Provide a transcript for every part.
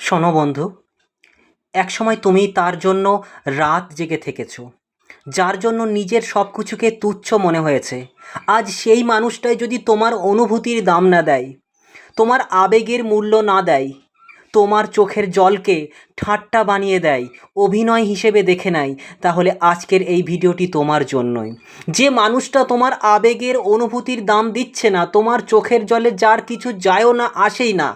শোনো বন্ধু, একসময় তুমি তার জন্য রাত জেগে থেকেছো, যার জন্য নিজের সব কিছুকে তুচ্ছ মনে হয়েছে। আজ সেই মানুষটাই যদি তোমার অনুভূতির দাম না দেয়, তোমার আবেগের মূল্য না দেয়, তোমার চোখের জলকে ঠাট্টা বানিয়ে দেয়, অভিনয় হিসেবে দেখে নেয়, তাহলে আজকের এই ভিডিওটি তোমার জন্যই। যে মানুষটা তোমার আবেগের অনুভূতির দাম দিচ্ছে না, তোমার চোখের জলে যার কিছু যায়ও না আসেই না,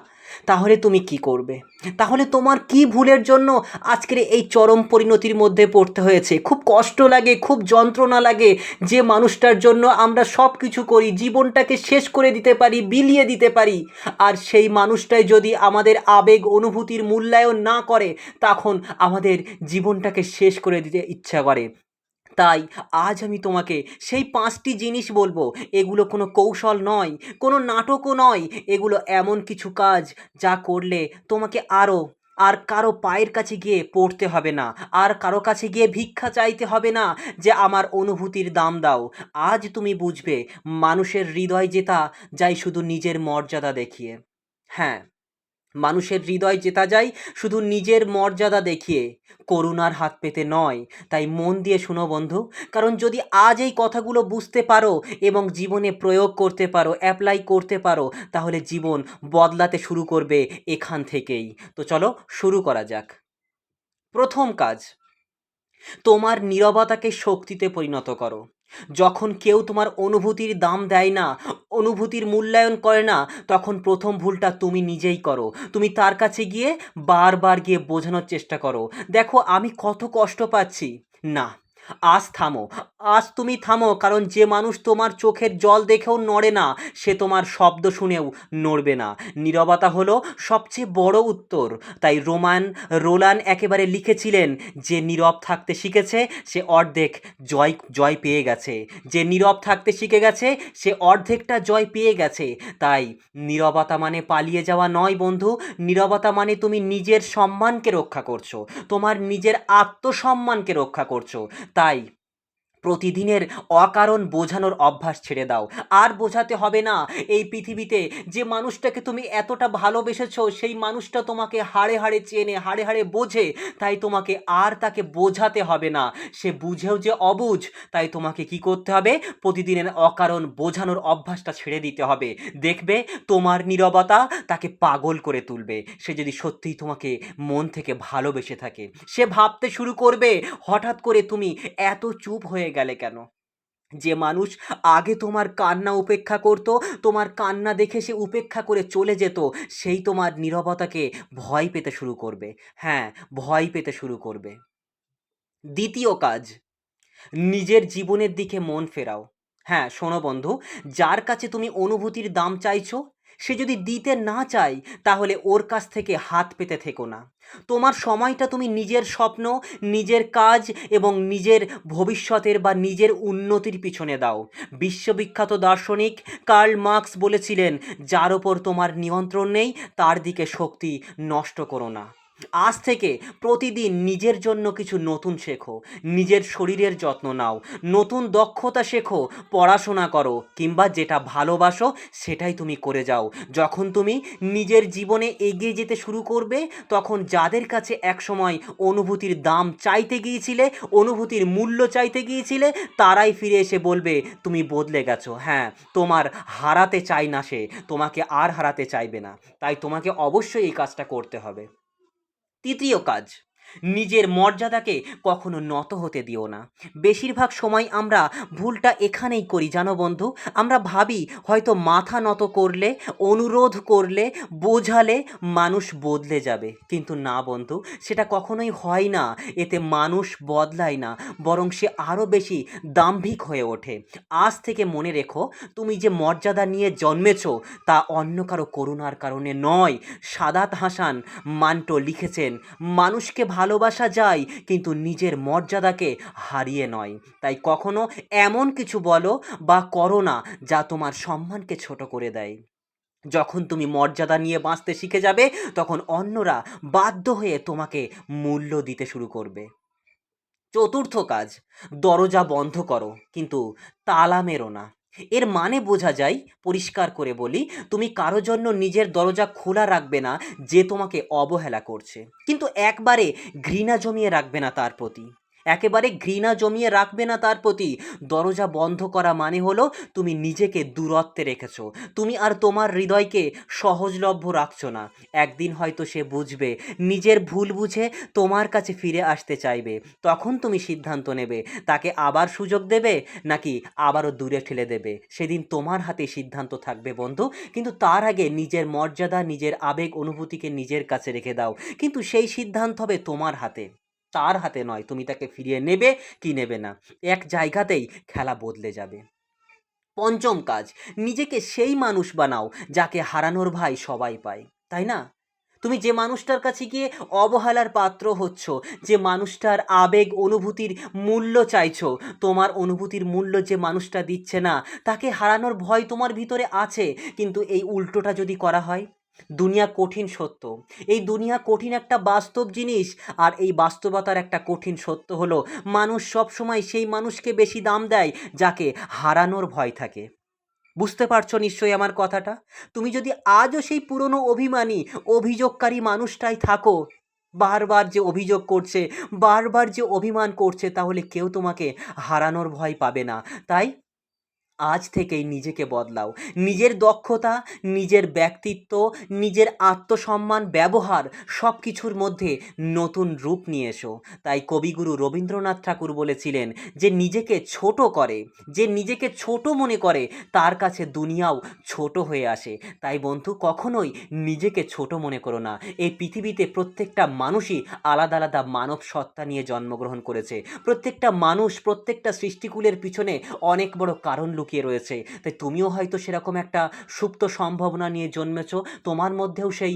তাহলে তুমি কি করবে? তাহলে তোমার কি ভুলের জন্য আজকের এই চরম পরিণতির মধ্যে পড়তে হয়েছে? খুব কষ্ট লাগে, খুব যন্ত্রণা লাগে। যে মানুষটার জন্য আমরা সব কিছু করি, জীবনটাকে শেষ করে দিতে পারি, বিলিয়ে দিতে পারি, আর সেই মানুষটাই যদি আমাদের আবেগ অনুভূতির মূল্যায়ন না করে, তখন আমাদের জীবনটাকে শেষ করে দিতে ইচ্ছা করে। তাই আজ আমি তোমাকে সেই 5টি জিনিস বলবো। এগুলো কোনো কৌশল নয়, কোনো নাটকও নয়, এগুলো এমন কিছু কাজ যা করলে তোমাকে আর কারো পায়ের কাছে গিয়ে পড়তে হবে না, আর কারো কাছে গিয়ে ভিক্ষা চাইতে হবে না যে আমার অনুভূতির দাম দাও। আজ তুমি বুঝবে মানুষের হৃদয় জেতা যায় শুধু নিজের মর্যাদা দেখিয়ে। হ্যাঁ, মানুষের হৃদয় জেতা যায় শুধু নিজের মর্যাদা দেখিয়ে, করুণার হাত পেতে নয়। তাই মন দিয়ে শুনো বন্ধু, কারণ যদি আজ এই কথাগুলো বুঝতে পারো এবং জীবনে প্রয়োগ করতে পারো, অ্যাপ্লাই করতে পারো, তাহলে জীবন বদলাতে শুরু করবে এখান থেকেই। তো চলো শুরু করা যাক। প্রথম কাজ, তোমার নীরবতাকে শক্তিতে পরিণত করো। যখন কেউ তোমার অনুভূতির দাম দেয় না, অনুভূতির মূল্যায়ন করে না, তখন প্রথম ভুলটা তুমি নিজেই করো। তুমি তার কাছে গিয়ে বারবার গিয়ে বোঝানোর চেষ্টা করো, দেখো আমি কত কষ্ট পাচ্ছি। না, আজ থামো। আজ তুমি থামো, কারণ যে মানুষ তোমার চোখের জল দেখেও নড়ে না, সে তোমার শব্দ শুনেও নড়বে না। নীরবতা হলো সবচেয়ে বড় উত্তর। তাই রোলান একেবারে লিখেছিলেন, যে নীরব থাকতে শিখেছে সে অর্ধেক জয় জয় পেয়ে গেছে। যে নীরব থাকতে শিখে গেছে সে অর্ধেকটা জয় পেয়ে গেছে। তাই নীরবতা মানে পালিয়ে যাওয়া নয় বন্ধু। নীরবতা মানে তুমি নিজের সম্মানকে রক্ষা করছো, তোমার নিজের আত্মসম্মানকে রক্ষা করছো। তাই প্রতিদিনের অকারণ বোঝানোর অভ্যাস ছেড়ে দাও। আর বোঝাতে হবে না। এই পৃথিবীতে যে মানুষটাকে তুমি এতটা ভালোবেসেছো, সেই মানুষটা তোমাকে হাড়ে হাড়ে চেনে, হাড়ে হাড়ে বোঝে। তাই তোমাকে আর তাকে বোঝাতে হবে না। সে বুঝেও যে অবুঝ, তাই তোমাকে কি করতে হবে? প্রতিদিনের অকারণ বোঝানোর অভ্যাসটা ছেড়ে দিতে হবে। দেখবে তোমার নীরবতা তাকে পাগল করে তুলবে। সে যদি সত্যিই তোমাকে মন থেকে ভালোবেসে থাকে, সে ভাবতে শুরু করবে, হঠাৎ করে তুমি এত চুপ হয়ে গেলে কেন? যে মানুষ আগে তোমার কান্না উপেক্ষা করত, তোমার কান্না দেখে সে উপেক্ষা করে চলে যেত, সেই তোমার নীরবতাকে ভয় পেতে শুরু করবে। হ্যাঁ, ভয় পেতে শুরু করবে। দ্বিতীয় কাজ, নিজের জীবনের দিকে মন ফেরাও। হ্যাঁ শোনো বন্ধু, যার কাছে তুমি অনুভূতির দাম চাইছো, সে যদি দিতে না চায়, তাহলে ওর কাছ থেকে হাত পেতে থেকো না। তোমার সময়টা তুমি নিজের স্বপ্ন, নিজের কাজ এবং নিজের ভবিষ্যতের বা নিজের উন্নতির পিছনে দাও। বিশ্ববিখ্যাত দার্শনিক কার্ল মার্কস বলেছিলেন, যার ওপর তোমার নিয়ন্ত্রণ নেই তার দিকে শক্তি নষ্ট করো না। আজ থেকে প্রতিদিন নিজের জন্য কিছু নতুন শেখো, নিজের শরীরের যত্ন নাও, নতুন দক্ষতা শেখো, পড়াশোনা করো, কিংবা যেটা ভালোবাসো সেটাই তুমি করে যাও। যখন তুমি নিজের জীবনে এগিয়ে যেতে শুরু করবে, তখন যাদের কাছে একসময় অনুভূতির দাম চাইতে গিয়েছিলে, অনুভূতির মূল্য চাইতে গিয়েছিলে, তারাই ফিরে এসে বলবে তুমি বদলে গেছো। হ্যাঁ, তোমার হারাতে চাই না সে, তোমাকে আর হারাতে চাইবে না। তাই তোমাকে অবশ্যই এই কাজটা করতে হবে। তৃতীয় কাজ, নিজের মর্যাদাকে কখনো নত হতে দিও না। বেশিরভাগ সময় আমরা ভুলটা এখানেই করি জানো বন্ধু। আমরা ভাবি হয়তো মাথা নত করলে, অনুরোধ করলে, বোঝালে মানুষ বদলে যাবে, কিন্তু না বন্ধু, সেটা কখনোই হয় না। এতে মানুষ বদলায় না, বরং সে আরও বেশি দাম্ভিক হয়ে ওঠে। আজ থেকে মনে রেখো, তুমি যে মর্যাদা নিয়ে জন্মেছো, তা অন্য কারো করুণার কারণে নয়। সাদাত হাসান মান্টো লিখেছেন, মানুষকে ভালোবাসা যায় কিন্তু নিজের মর্যাদাকে হারিয়ে নয়। তাই কখনো এমন কিছু বলো বা করো না যা তোমার সম্মানকে ছোট করে দেয়। যখন তুমি মর্যাদা নিয়ে বাঁচতে শিখে যাবে, তখন অন্যরা বাধ্য হয়ে তোমাকে মূল্য দিতে শুরু করবে। চতুর্থ কাজ, দরজা বন্ধ করো কিন্তু তালা মেরো না। এর মানে বোঝা যায়, পরিষ্কার করে বলি, তুমি কারো জন্য নিজের দরজা খোলা রাখবে না যে তোমাকে অবহেলা করছে, কিন্তু একবারে ঘৃণা জমিয়ে রাখবে না তার প্রতি। একেবারে ঘৃণা জমিয়ে রাখবে না তার প্রতি। দরজা বন্ধ করা মানে হলো তুমি নিজেকে দূরত্বে রেখেছো, তুমি আর তোমার হৃদয়কে সহজলভ্য রাখছো না। একদিন হয়তো সে বুঝবে, নিজের ভুল বুঝে তোমার কাছে ফিরে আসতে চাইবে। তখন তুমি সিদ্ধান্ত নেবে তাকে আবার সুযোগ দেবে নাকি আবারও দূরে ঠেলে দেবে। সেদিন তোমার হাতে সিদ্ধান্ত থাকবে বন্ধু। কিন্তু তার আগে নিজের মর্যাদা, নিজের আবেগ অনুভূতিকে নিজের কাছে রেখে দাও। কিন্তু সেই সিদ্ধান্ত হবে তোমার হাতে, তার হাতে নয়। তুমি তাকে ফিরিয়ে নেবে কি নেবে না, এক জায়গাতেই খেলা বদলে যাবে। পঞ্চম কাজ, নিজেকে সেই মানুষ বানাও যাকে হারানোর ভয় সবাই পায়, তাই না? তুমি যে মানুষটার কাছে গিয়ে অবহেলার পাত্র হচ্ছ, যে মানুষটার আবেগ অনুভূতির মূল্য চাইছো, তোমার অনুভূতির মূল্য যে মানুষটা দিচ্ছে না, তাকে হারানোর ভয় তোমার ভিতরে আছে। কিন্তু এই উল্টোটা যদি করা হয়, দুনিয়া কঠিন সত্য, এই দুনিয়া কঠিন একটা বাস্তব জিনিস। আর এই বাস্তবতার একটা কঠিন সত্য হলো, মানুষ সব সময় সেই মানুষকে বেশি দাম দেয় যাকে হারানোর ভয় থাকে। বুঝতে পারছো নিশ্চয়ই আমার কথাটা? তুমি যদি আজও সেই পুরনো অভিমানী, অভিযোগকারী মানুষটাই থাকো, বারবার যে অভিযোগ করছে, বারবার যে অভিমান করছে, তাহলে কেউ তোমাকে হারানোর ভয় পাবে না। তাই আজ থেকেই নিজেকে বদলাও। নিজের দক্ষতা, নিজের ব্যক্তিত্ব, নিজের আত্মসম্মান, ব্যবহার সব কিছুর মধ্যে নতুন রূপ নিয়ে এসো। তাই কবিগুরু রবীন্দ্রনাথ ঠাকুর বলেছিলেন যে নিজেকে ছোট করে, যে নিজেকে ছোট মনে করে, তার কাছে দুনিয়াও ছোট হয়ে আসে। তাই বন্ধু, কখনোই নিজেকে ছোট মনে করো না। এই পৃথিবীতে প্রত্যেকটা মানুষই আলাদা আলাদা মানব সত্তা নিয়ে জন্মগ্রহণ করেছে। প্রত্যেকটা মানুষ, প্রত্যেকটা সৃষ্টিকুলের পিছনে অনেক বড় কারণ লুকিয়ে রয়েছে। তাই তুমিও হয়তো সেরকম একটা সুপ্ত সম্ভাবনা নিয়ে জন্মেছো। তোমার মধ্যেও সেই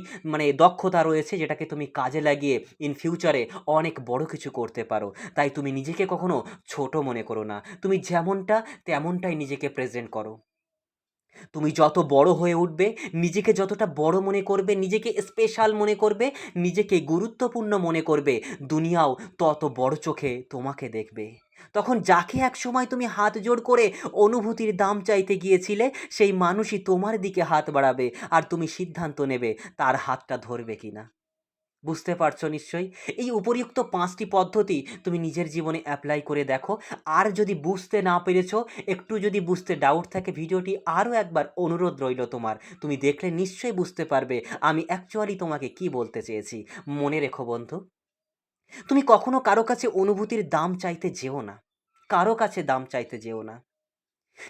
দক্ষতা রয়েছে, যেটাকে তুমি কাজে লাগিয়ে ইন ফিউচারে অনেক বড় কিছু করতে পারো। তাই তুমি নিজেকে কখনো ছোট মনে করো না। তুমি যেমনটা তেমনটাই নিজেকে প্রেজেন্ট করো। তুমি যত বড় হয়ে উঠবে, নিজেকে যতটা বড় মনে করবে, নিজেকে স্পেশাল মনে করবে, নিজেকে গুরুত্বপূর্ণ মনে করবে, দুনিয়াও তত বড় চোখে তোমাকে দেখবে। তখন যাকে একসময় তুমি হাত জোড় করে অনুভূতির দাম চাইতে গিয়েছিলে, সেই মানুষই তোমার দিকে হাত বাড়াবে, আর তুমি সিদ্ধান্ত নেবে তার হাতটা ধরবে কিনা। বুঝতে পারছো নিশ্চয়ই? এই উপরিউক্ত ৫টি পদ্ধতি তুমি নিজের জীবনে অ্যাপ্লাই করে দেখো। আর যদি বুঝতে না পেরেছো, একটু যদি বুঝতে ডাউট থাকে, ভিডিওটি আরও একবার অনুরোধ রইল তোমার। তুমি দেখলে নিশ্চয়ই বুঝতে পারবে আমি অ্যাকচুয়ালি তোমাকে কি বলতে চেয়েছি। মনে রেখো বন্ধু, তুমি কখনো কারো কাছে অনুভূতির দাম চাইতে যেও না। কারো কাছে দাম চাইতে যেও না।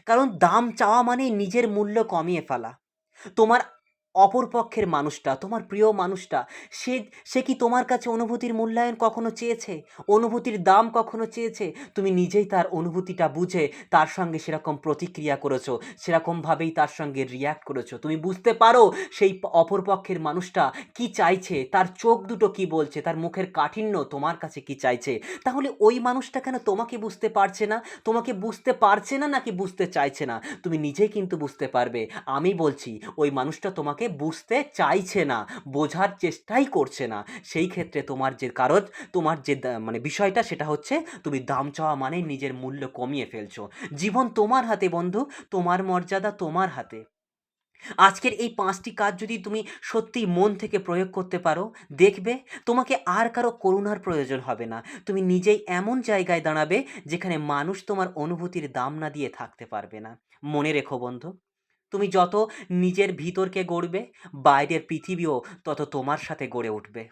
কারণ দাম চাওয়া মানেই নিজের মূল্য কমিয়ে ফেলা। তোমার অপর পক্ষের মানুষটা, তোমার প্রিয় মানুষটা, সে সে কি তোমার কাছে অনুভূতির মূল্যায়ন কখনো চেয়েছে? অনুভূতির দাম কখনো চেয়েছে? তুমি নিজেই তার অনুভূতিটা বুঝে তার সঙ্গে সেরকম প্রতিক্রিয়া করেছো, সেরকমভাবেই তার সঙ্গে রিয়্যাক্ট করেছো। তুমি বুঝতে পারো সেই অপর পক্ষের মানুষটা কি চাইছে, তার চোখ দুটো কি বলছে, তার মুখের কাঠিন্য তোমার কাছে কি চাইছে। তাহলে ওই মানুষটা কেন তোমাকে বুঝতে পারছে না? তোমাকে বুঝতে পারছে না নাকি বুঝতে চাইছে না, তুমি নিজেই কিন্তু বুঝতে পারবে। আমি বলছি, ওই মানুষটা তোমাকে বুঝতে চাইছে না, বোঝার চেষ্টাই করছে না। সেই ক্ষেত্রে তোমার যে কারণ, তোমার যে বিষয়টা, সেটা হচ্ছে তুমি দাম চাওয়া মানেই নিজের মূল্য কমিয়ে ফেলছো। জীবন তোমার হাতে বন্ধু, তোমার মর্যাদা তোমার হাতে। আজকের এই ৫টি কাজ যদি তুমি সত্যিই মন থেকে প্রয়োগ করতে পারো, দেখবে তোমাকে আর কারো করুণার প্রয়োজন হবে না। তুমি নিজেই এমন জায়গায় দাঁড়াবে যেখানে মানুষ তোমার অনুভূতির দাম না দিয়ে থাকতে পারবে না। মনে রেখো বন্ধু, তুমি যত নিজের ভিতরকে গড়বে, বাইরের পৃথিবীও তত তোমার সাথে গড়ে উঠবে।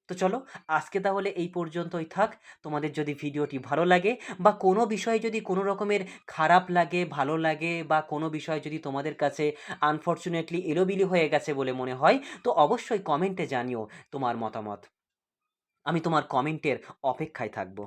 তো চলো, আজকে তাহলে এই পর্যন্তই থাক। তোমাদের যদি ভিডিওটি ভালো লাগে, বা কোনো বিষয়ে যদি কোনো রকমের খারাপ লাগে, ভালো লাগে, বা কোনো বিষয় যদি তোমাদের কাছে আনফরচুনেটলি এলোবিলি হয়ে গেছে বলে মনে হয়, তো অবশ্যই কমেন্টে জানিও তোমার মতামত। আমি তোমার কমেন্টের অপেক্ষায় থাকবো।